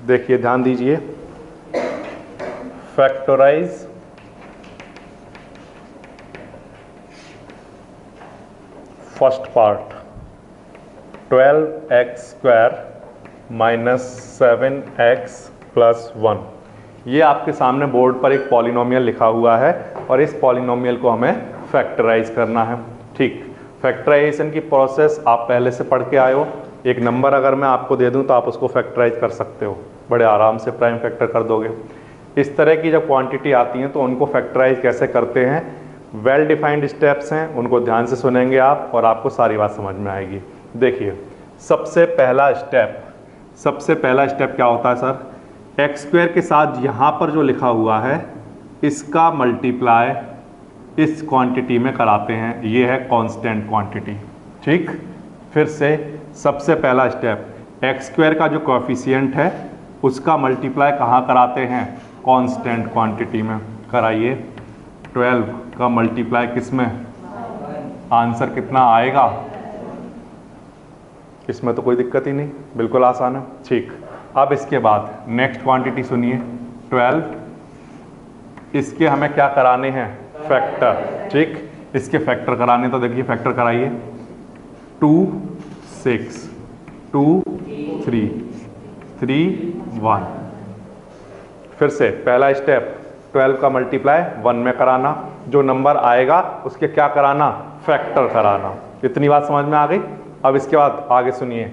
देखिए ध्यान दीजिए, factorize first part 12x² minus 7x plus 1। ये आपके सामने बोर्ड पर एक पॉलिनोमियल लिखा हुआ है और इस पॉलिनोमियल को हमें फैक्टराइज करना है। ठीक, फैक्टराइजेशन की प्रोसेस आप पहले से पढ़ के आए हो। एक नंबर अगर मैं आपको दे दूं तो आप उसको फैक्टराइज कर सकते हो, बड़े आराम से प्राइम फैक्टर कर दोगे। इस तरह की जब क्वांटिटी आती हैं तो उनको फैक्टराइज कैसे करते हैं, वेल डिफाइंड स्टेप्स हैं, उनको ध्यान से सुनेंगे आप और आपको सारी बात समझ में आएगी। देखिए सबसे पहला स्टेप क्या होता है सर, x² के साथ यहाँ पर जो लिखा हुआ है इसका मल्टीप्लाई इस क्वांटिटी में कराते हैं। ये है कांस्टेंट क्वांटिटी। ठीक, फिर से सबसे पहला स्टेप, x² का जो कोएफिशिएंट है उसका मल्टीप्लाई कहाँ कराते हैं, कांस्टेंट क्वांटिटी में कराइए। 12 का मल्टीप्लाई किस में, आंसर कितना आएगा, इसमें तो कोई दिक्कत ही नहीं, बिल्कुल आसान है। ठीक, अब इसके बाद नेक्स्ट क्वांटिटी सुनिए 12, इसके हमें क्या कराने हैं, फैक्टर। ठीक, इसके फैक्टर कराने, तो देखिए फैक्टर कराइए। 2 6 2 3 3 1। फिर से पहला स्टेप 12 का मल्टीप्लाई 1 में कराना, जो नंबर आएगा उसके क्या कराना, फैक्टर कराना। इतनी बात समझ में आ गई। अब इसके बाद आगे सुनिए,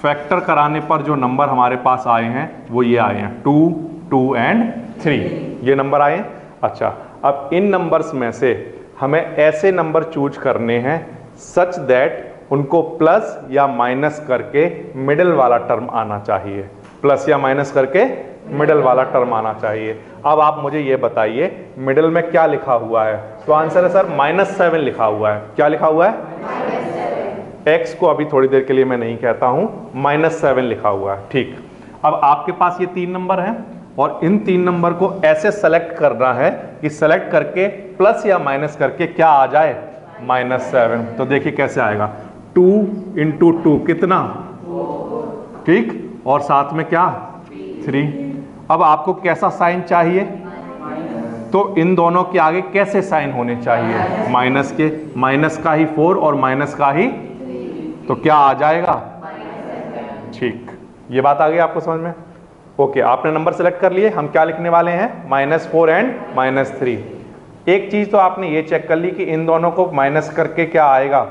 फैक्टर कराने पर जो नंबर हमारे पास आए हैं वो ये आए हैं 2 2 एंड 3, ये नंबर आए हैं। अच्छा, अब इन नंबर्स में से हमें ऐसे नंबर चूज करने हैं सच दैट उनको प्लस या माइनस करके मिडिल वाला टर्म आना चाहिए, प्लस या माइनस करके मिडिल वाला टर्म आना चाहिए। अब आप मुझे ये बताइए मिडिल में क्या लिखा हुआ है, तो आंसर है सर -7 लिखा हुआ है। क्या लिखा हुआ है, x को अभी थोड़ी देर के लिए मैं नहीं कहता हूं, -7 लिखा हुआ है। ठीक, अब आपके पास ये 3 नंबर हैं और इन 3 नंबर को ऐसे सेलेक्ट करना है कि सेलेक्ट करके प्लस या माइनस करके क्या आ जाए, -7। तो देखिए कैसे आएगा, 2 × 2 कितना, ठीक, और साथ में क्या 3। अब आपको कैसा साइन चाहिए, तो इन दोनों के आगे कैसे साइन होने चाहिए, माइनस के, माइनस का ही 4 और माइनस का ही, तो क्या आ जाएगा, ठीक, ये बात आ गई आपको समझ में। ओके, आपने नंबर सेलेक्ट कर लिए, हम क्या लिखने वाले हैं, -4 एंड -3। एक चीज तो आपने ये चेक कर ली कि इन दोनों को माइनस करके क्या आएगा,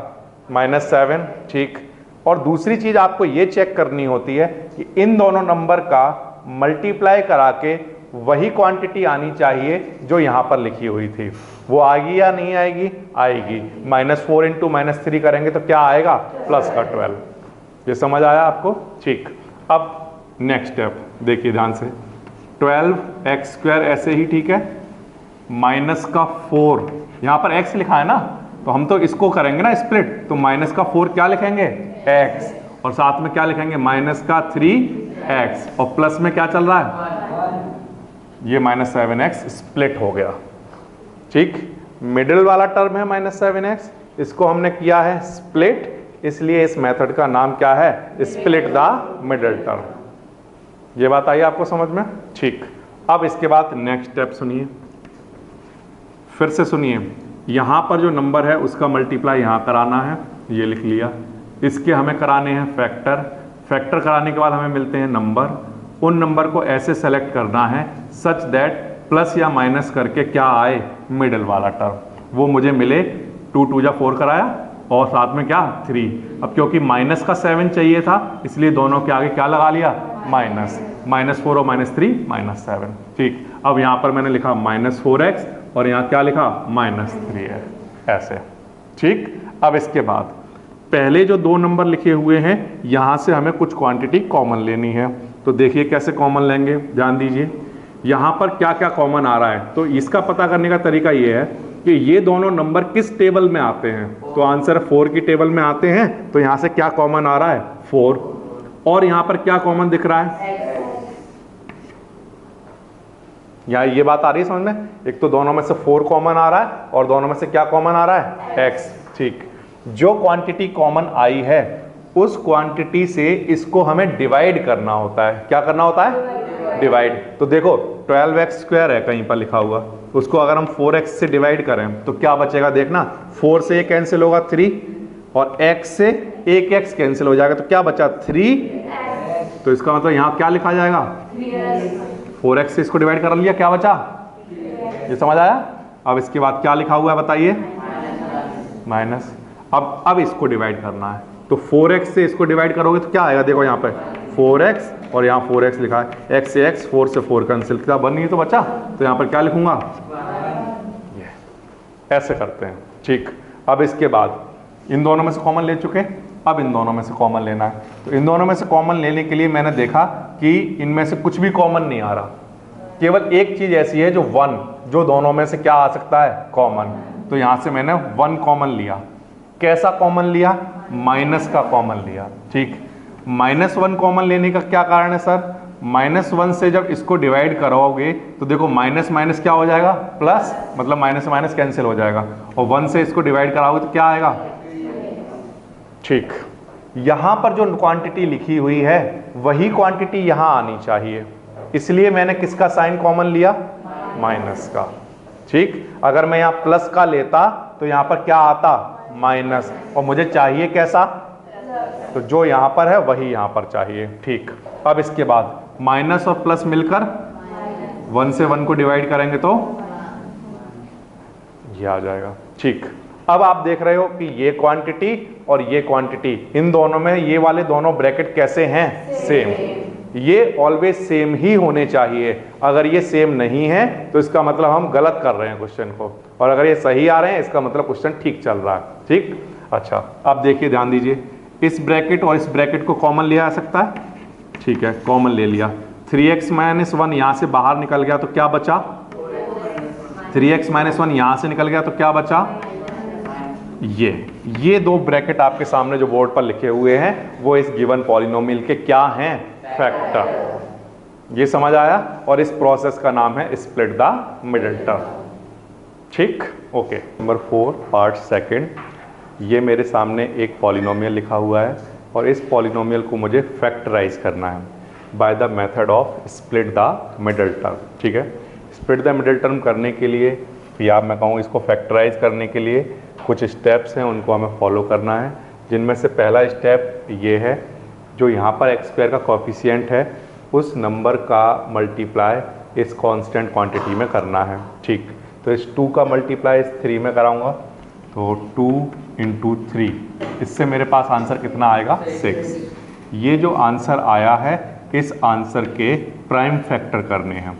-7। ठीक, और दूसरी चीज आपको ये चेक करनी होती है कि इन दोनों नंबर का मल्टीप्लाई करा के वही क्वांटिटी आनी चाहिए जो यहाँ पर लिखी हुई थी, वो आएगी या नहीं आएगी, आएगी। -4 × -3 करेंगे तो क्या आएगा, प्लस का 12। ये समझ आया आपको। ठीक, अब नेक्स्ट स्टेप देखिए ध्यान से, 12x² ऐसे ही ठीक है, माइनस का 4, यहाँ पर x लिखा है ना, तो हम तो इसको करेंगे ना स्प्लिट, तो -4 क्या लिखेंगे, x, और साथ में क्या लिखेंगे, -3x, और प्लस में क्या चल रहा है, ये -7x स्प्लिट हो गया। ठीक, मिडिल वाला टर्म है -7x, इसको हमने किया है स्प्लिट, इसलिए इस मेथड का नाम क्या है, स्प्लिट द मिडिल टर्म। ये बात आई आपको समझ में। ठीक, अब इसके बाद नेक्स्ट स्टेप सुनिए, फिर से सुनिए, यहाँ पर जो नंबर है उसका मल्टीप्लाई यहाँ कराना है, ये लिख लिया। इसके हमें कराने हैं फैक्टर, फैक्टर कराने के बाद हमें मिलते हैं नंबर, उन नंबर को ऐसे सेलेक्ट करना है सच दैट प्लस या माइनस करके क्या आए, मिडिल वाला टर्म। वो मुझे मिले 2 2 जा 4 कराया और साथ में क्या 3। अब क्योंकि -7 चाहिए था इसलिए दोनों के आगे क्या लगा लिया, -4 और -3 -7। ठीक, अब यहाँ पर मैंने लिखा -4x और यहाँ क्या लिखा, -3x, ऐसे। ठीक, अब इसके बाद पहले जो 2 नंबर लिखे हुए हैं यहाँ से हमें कुछ क्वांटिटी कॉमन लेनी है, तो देखिए कैसे कॉमन लेंगे, ध्यान दीजिए। यहाँ पर क्या क्या कॉमन आ रहा है, तो इसका पता करने का तरीका ये है कि ये दोनों नंबर किस टेबल में आते हैं, तो आंसर 4 की टेबल में आते हैं, तो यहाँ से क्या कॉमन आ रहा है, 4, और यहाँ पर क्या कॉमन दिख रहा है, यहाँ ये बात आ रही है समझ में, एक तो दोनों में से 4 कॉमन आ रहा है और दोनों में से क्या कॉमन आ रहा है, x। ठीक, जो क्वांटिटी कॉमन आई है उस क्वांटिटी से इसको हमें डिवाइड करना होता है। क्या करना होता है? डिवाइड। तो देखो 12x² है कहीं पर लिखा हुआ, उसको अगर हम 4x से डिवाइड करें तो क्या बचेगा देखना, 4 से ये कैंसिल होगा 3 और x से एक x कैंसिल हो जाएगा तो क्या बचा 3। तो इसका मतलब यहाँ क्या लिखा जाएगा 4x से इसको डिवाइड कर लिया, क्या बचा, ये समझ आया। अब इसके बाद क्या लिखा हुआ है बताइए, माइनस। अब इसको डिवाइड करना है तो 4x से इसको डिवाइड करोगे तो क्या आएगा, देखो यहाँ पे 4x और यहाँ 4x लिखा है, x से x 4 से 4 कैंसिल, क्या बन नहीं तो बचा, तो यहाँ पर क्या लिखूंगा, ये ऐसे करते हैं। ठीक, अब इसके बाद इन दोनों में से कॉमन ले चुके, अब इन दोनों में से कॉमन लेना है। तो इन दोनों में से कॉमन लेने के लिए मैंने देखा कि इनमें से कुछ भी कॉमन नहीं आ रहा, केवल एक चीज ऐसी है जो 1, जो दोनों में से क्या आ सकता है, कॉमन। तो यहां से मैंने 1 कॉमन लिया। कैसा कॉमन लिया, माइनस का कॉमन लिया। ठीक, -1 कॉमन लेने का क्या कारण है सर, -1 से जब इसको डिवाइड करोगे तो देखो माइनस माइनस क्या हो जाएगा, प्लस, मतलब माइनस माइनस कैंसिल हो जाएगा, और 1 से इसको डिवाइड कराओगे तो क्या आएगा। ठीक, यहां पर जो क्वांटिटी लिखी हुई है वही क्वांटिटी यहां आनी चाहिए, इसलिए मैंने किसका साइन कॉमन लिया, माइनस का। ठीक, अगर मैं यहां प्लस का लेता तो यहां पर क्या आता, माइनस, और मुझे चाहिए कैसा, तो जो यहां पर है वही यहां पर चाहिए। ठीक, अब इसके बाद माइनस और प्लस मिलकर 1 से 1 को डिवाइड करेंगे तो ये आ जाएगा। ठीक, अब आप देख रहे हो कि ये क्वांटिटी और ये क्वांटिटी, इन दोनों में ये वाले दोनों ब्रैकेट कैसे हैं, सेम। ये ऑलवेज सेम ही होने चाहिए, अगर ये सेम नहीं है तो इसका मतलब हम गलत कर रहे हैं क्वेश्चन को, और अगर ये सही आ रहे हैं इसका मतलब क्वेश्चन ठीक चल रहा है। ठीक, अच्छा अब देखिए, ध्यान दीजिए, इस ब्रैकेट और इस ब्रैकेट को कॉमन लिया जा सकता है। ठीक है, कॉमन ले लिया, 3x - 1 यहां से बाहर निकल गया तो क्या बचा, 3x - 1 यहां से निकल गया तो क्या बचा, ये दो ब्रैकेट आपके सामने जो बोर्ड पर लिखे हुए हैं वो इस गिवन पॉलिनोमियल के क्या हैं, फैक्टर। ये समझ आया, और इस प्रोसेस का नाम है स्प्लिट द मिडिल टर्म। ठीक, ओके। नंबर 4 पार्ट सेकंड, ये मेरे सामने एक पॉलिनोमियल लिखा हुआ है और इस पॉलिनोमियल को मुझे फैक्टराइज करना है by the method of split the middle term. ठीक है, स्प्लिट द मिडिल टर्म करने के लिए या मैं कहूँ इसको फैक्टराइज करने के लिए कुछ स्टेप्स हैं, उनको हमें फॉलो करना है, जिनमें से पहला स्टेप ये है, जो यहाँ पर x² का कोफिशिएंट है उस नंबर का मल्टीप्लाई इस कांस्टेंट क्वांटिटी में करना है। ठीक, तो इस 2 का मल्टीप्लाई इस 3 में कराऊंगा, तो 2 × 3, इससे मेरे पास आंसर कितना आएगा, 6। ये जो आंसर आया है इस आंसर के प्राइम फैक्टर करने हैं,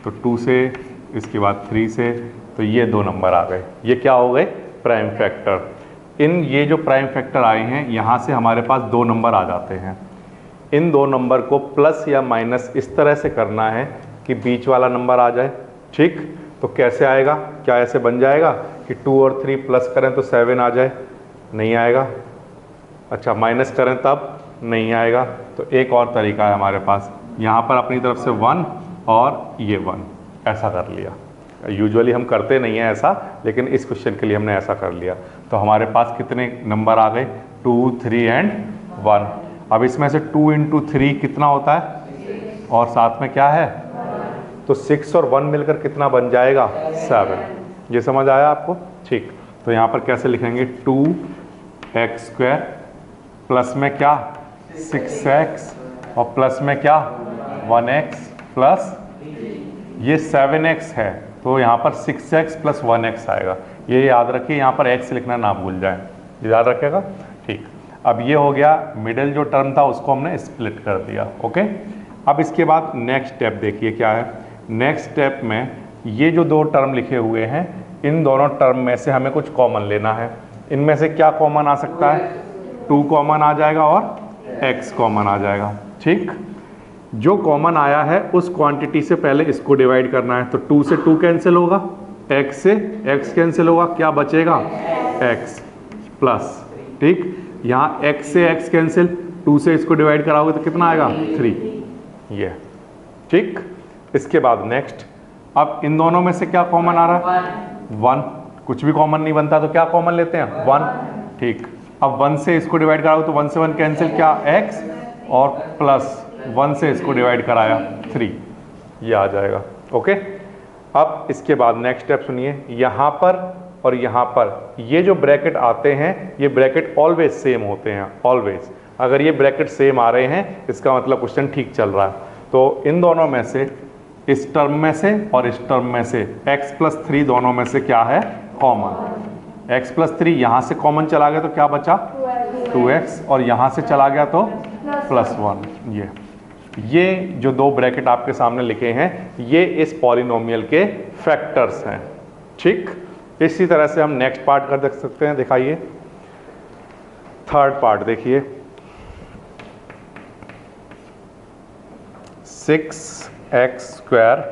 तो 2 से, इसके बाद 3 से, तो ये 2 नंबर आ गए, ये क्या हो गए, प्राइम फैक्टर। ये जो प्राइम फैक्टर आए हैं यहाँ से हमारे पास 2 नंबर आ जाते हैं। इन 2 नंबर को प्लस या माइनस इस तरह से करना है कि बीच वाला नंबर आ जाए। ठीक, तो कैसे आएगा, क्या ऐसे बन जाएगा कि 2 और 3 प्लस करें तो 7 आ जाए, नहीं आएगा। अच्छा, माइनस करें तब नहीं आएगा। तो एक और तरीका है हमारे पास, यहाँ पर अपनी तरफ से 1 और ये 1 ऐसा कर लिया। यूजुअली हम करते नहीं हैं ऐसा, लेकिन इस क्वेश्चन के लिए हमने ऐसा कर लिया। तो हमारे पास कितने नंबर आ गए, 2, 3 एंड 1। अब इसमें से 2 × 3 कितना होता है, और साथ में क्या है, तो 6 और 1 मिलकर कितना बन जाएगा, 7। ये समझ आया आपको। ठीक, तो यहाँ पर कैसे लिखेंगे, 2x² प्लस में क्या 6x और प्लस में क्या 1x प्लस ये 7x है, तो यहाँ पर 6x + 1x आएगा। ये याद रखिए, यहाँ पर x लिखना ना भूल जाए, याद रखेगा। ठीक, अब ये हो गया, मिडिल जो टर्म था उसको हमने स्प्लिट कर दिया। ओके, अब इसके बाद नेक्स्ट स्टेप देखिए क्या है। नेक्स्ट स्टेप में ये जो 2 टर्म लिखे हुए हैं, इन दोनों टर्म में से हमें कुछ कॉमन लेना है। इनमें से क्या कॉमन आ सकता है, 2 कॉमन आ जाएगा और x कॉमन आ जाएगा। ठीक, जो कॉमन आया है उस क्वांटिटी से पहले इसको डिवाइड करना है, तो 2 से 2 कैंसिल होगा, x से x कैंसिल होगा, क्या बचेगा, x प्लस। ठीक, यहाँ x से x कैंसिल, 2 से इसको डिवाइड कराओगे तो कितना आएगा, 3। ये ठीक, इसके बाद नेक्स्ट, अब इन दोनों में से क्या कॉमन आ रहा है, 1। कुछ भी कॉमन नहीं बनता तो क्या कॉमन लेते हैं, 1। ठीक, अब 1 से इसको डिवाइड कराओ तो 1 से 1 कैंसिल, क्या x, और प्लस 1 से इसको डिवाइड कराया 3, ये आ जाएगा। ओके, अब इसके बाद नेक्स्ट स्टेप सुनिए, यहाँ पर और यहाँ पर ये जो ब्रैकेट आते हैं ये ब्रैकेट ऑलवेज सेम होते हैं, ऑलवेज। अगर ये ब्रैकेट सेम आ रहे हैं इसका मतलब क्वेश्चन ठीक चल रहा है। तो इन दोनों में से, इस टर्म में से और इस टर्म में से x+3 दोनों में से क्या है, कॉमन। x+3 यहाँ से कॉमन चला गया तो क्या बचा, 2x, और यहाँ से चला गया तो +1। ये जो दो ब्रैकेट आपके सामने लिखे हैं ये इस पॉलिनोमियल के फैक्टर्स हैं। ठीक, इसी तरह से हम नेक्स्ट पार्ट कर देख सकते हैं। दिखाइए थर्ड पार्ट, देखिए 6x²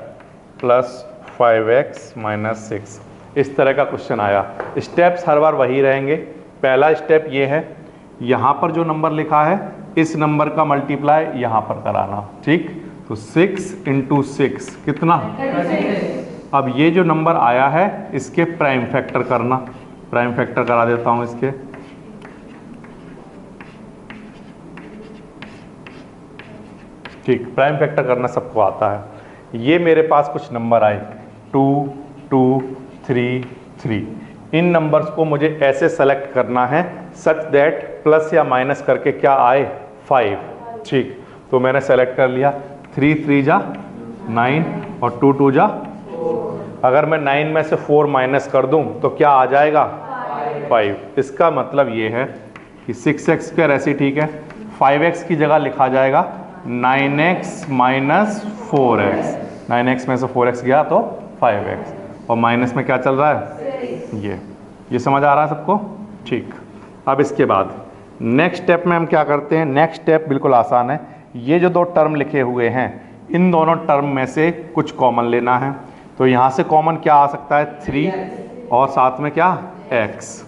+ 5x - 6, इस तरह का क्वेश्चन आया। स्टेप्स हर बार वही रहेंगे। पहला स्टेप ये है, यहाँ पर जो नंबर लिखा है इस नंबर का मल्टीप्लाई यहाँ पर कराना। ठीक, तो 6 × 6 कितना, अब ये जो नंबर आया है इसके प्राइम फैक्टर करना। प्राइम फैक्टर करा देता हूँ इसके। ठीक, प्राइम फैक्टर करना सबको आता है। ये मेरे पास कुछ नंबर आए 2 2 3 3, इन नंबर्स को मुझे ऐसे सेलेक्ट करना है सच दैट प्लस या माइनस करके क्या आए, 5। ठीक, तो मैंने सेलेक्ट कर लिया। 3 3 जा 9 और 2 2 जा, अगर मैं 9 में से 4 माइनस कर दूं तो क्या आ जाएगा, 5। इसका मतलब ये है कि 6x² ऐसे ठीक है, 5x की जगह लिखा जाएगा 9x - 4x। 9x में से 4x गया तो 5x, और माइनस में क्या चल रहा है, ये समझ आ रहा है सबको। ठीक, अब इसके बाद नेक्स्ट स्टेप में हम क्या करते हैं। नेक्स्ट स्टेप बिल्कुल आसान है। ये जो दो टर्म लिखे हुए हैं इन दोनों टर्म में से कुछ कॉमन लेना है। तो यहाँ से कॉमन क्या आ सकता है, 3, और साथ में क्या, x।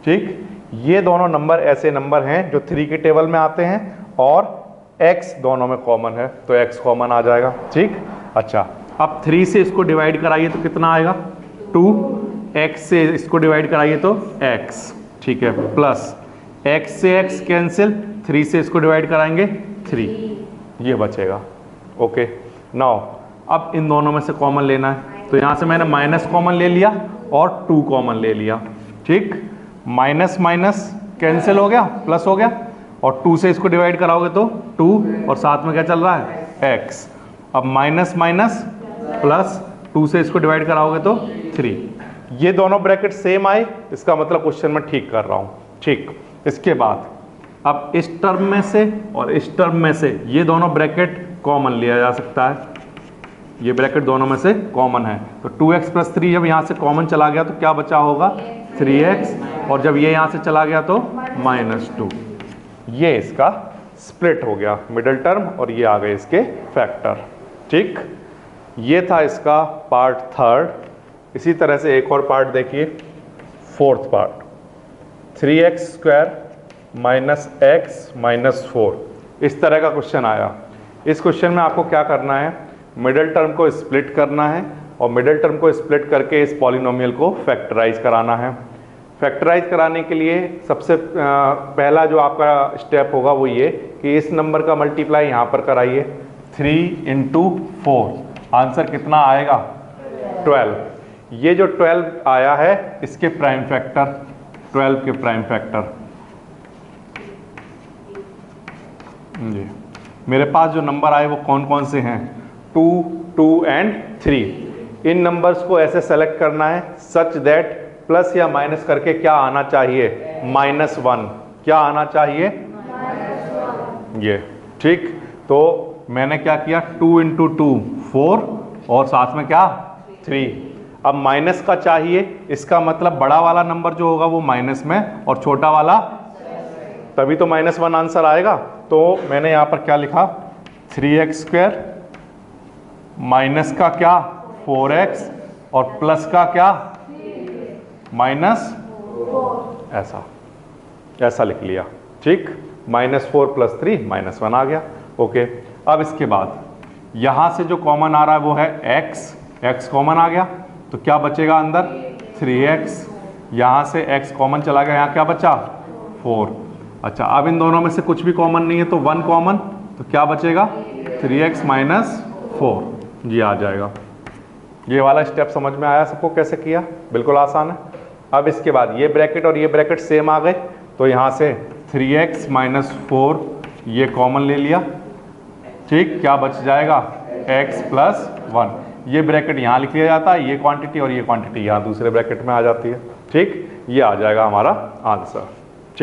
ठीक, ये दोनों नंबर ऐसे नंबर हैं जो 3 के टेबल में आते हैं और x दोनों में कॉमन है, तो x कॉमन आ जाएगा। ठीक, अच्छा, अब 3 से इसको डिवाइड कराइए तो कितना आएगा, 2, x से इसको डिवाइड कराइए तो x। ठीक है, प्लस x से x कैंसिल, 3 से इसको डिवाइड कराएंगे 3, ये बचेगा। ओके, नाउ अब इन दोनों में से कॉमन लेना है। तो यहाँ से मैंने माइनस कॉमन ले लिया और 2 कॉमन ले लिया। ठीक, माइनस माइनस कैंसिल हो गया, प्लस हो गया, और 2 से इसको डिवाइड कराओगे तो 2, और साथ में क्या चल रहा है, x। अब माइनस माइनस प्लस, 2 से इसको डिवाइड कराओगे तो 3। ये दोनों ब्रैकेट सेम आए, इसका मतलब क्वेश्चन मैं ठीक कर रहा हूँ। ठीक, इसके बाद अब इस टर्म में से और इस टर्म में से ये दोनों ब्रैकेट कॉमन लिया जा सकता है। ये ब्रैकेट दोनों में से कॉमन है, तो 2x + 3 जब यहाँ से कॉमन चला गया तो क्या बचा होगा, 3x, और जब ये यहाँ से चला गया तो -2। ये इसका स्प्लिट हो गया, मिडिल टर्म, और ये आ गए इसके फैक्टर। ठीक, ये था इसका पार्ट थर्ड। इसी तरह से एक और पार्ट देखिए, फोर्थ पार्ट, 3x² - x - 4, इस तरह का क्वेश्चन आया। इस क्वेश्चन में आपको क्या करना है, मिडिल टर्म को स्प्लिट करना है, और मिडिल टर्म को स्प्लिट करके इस पॉलिनोमियल को फैक्टराइज कराना है। फैक्टराइज कराने के लिए सबसे पहला जो आपका स्टेप होगा वो ये कि इस नंबर का मल्टीप्लाई यहाँ पर कराइए, 3 × 4, आंसर कितना आएगा, 12। ये जो 12 आया है इसके प्राइम फैक्टर, 12 के प्राइम फैक्टर। जी, मेरे पास जो नंबर आए वो कौन कौन से हैं, 2 2 और 3। इन नंबर्स को ऐसे सेलेक्ट करना है सच दैट प्लस या माइनस करके क्या आना चाहिए, -1। क्या आना चाहिए, ये। ठीक, तो मैंने क्या किया, 2 × 2 4, और साथ में क्या, 3। अब माइनस का चाहिए, इसका मतलब बड़ा वाला नंबर जो होगा वो माइनस में और छोटा वाला, तभी तो -1 आंसर आएगा। तो मैंने यहाँ पर क्या लिखा, 3x², माइनस का क्या, 4x, और प्लस का क्या, -4, ऐसा लिख लिया। ठीक, -4 + 3 -1 आ गया। ओके, अब इसके बाद यहाँ से जो कॉमन आ रहा है वो है x कॉमन आ गया, तो क्या बचेगा अंदर, 3x। यहाँ से x कॉमन चला गया, यहाँ क्या बचा, 4। अच्छा, अब इन दोनों में से कुछ भी कॉमन नहीं है तो 1 कॉमन, तो क्या बचेगा 3x माइनस 4, ये आ जाएगा। ये वाला स्टेप समझ में आया सबको कैसे किया? बिल्कुल आसान है। अब इसके बाद ये ब्रैकेट और ये ब्रैकेट सेम आ गए, तो यहाँ से 3x माइनस 4 ये कॉमन ले लिया, ठीक, क्या बच जाएगा x प्लस 1। ये ब्रैकेट यहाँ लिख लिया जाता है, ये क्वांटिटी और ये क्वांटिटी यहाँ दूसरे ब्रैकेट में आ जाती है, ठीक, ये आ जाएगा हमारा आंसर।